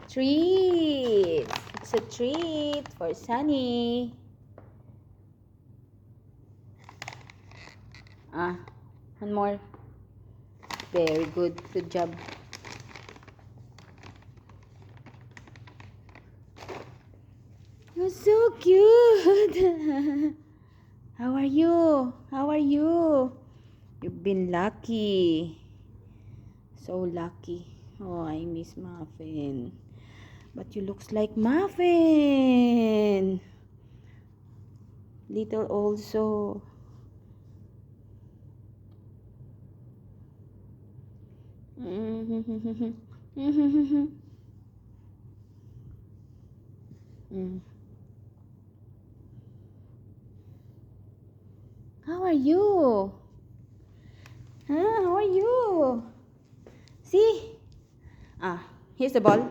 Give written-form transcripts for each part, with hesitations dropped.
Treat. It's a treat for Sunny. One more. Very good. Good job. You're so cute. How are you? How are you? You've been lucky. So lucky. Oh, I miss Muffin. But you looks like Muffin. Little also. How are you? How are you? See? Here's the ball.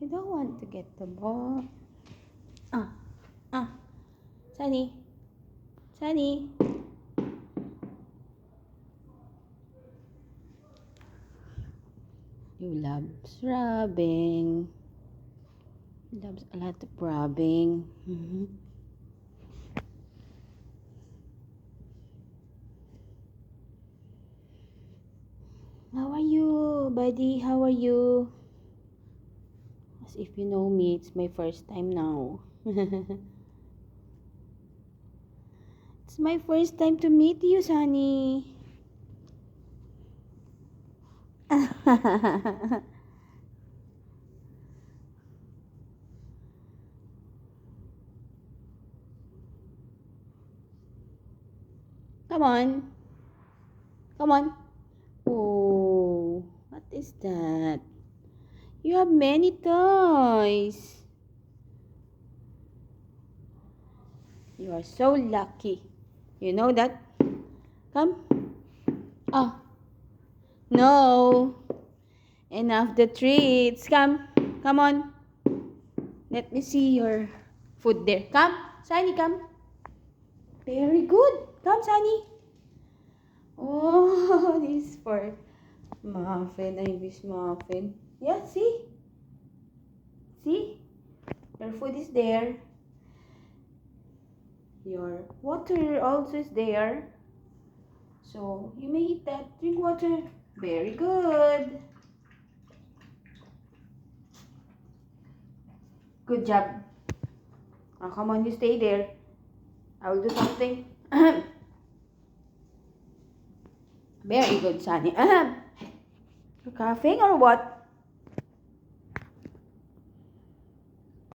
You don't want to get the ball. Sunny. Sunny. You loves rubbing. He loves a lot of rubbing. How are you, buddy? How are you? As if you know me, it's my first time now. It's my first time to meet you, Sunny. Come on. Come on. Oh, what is that? You have many toys. You are so lucky. You know that? Come. No. Enough the treats. Come. Come on. Let me see your food there. Come. Sunny, come. Very good. Come, Sunny. Oh, this is for Muffin. I miss Muffin. Yeah, see? See? Your food is there. Your water also is there. So, you may eat that. Drink water. Very good. Good job. Come on, you stay there. I will do something. Very good, Sunny. You're coughing or what?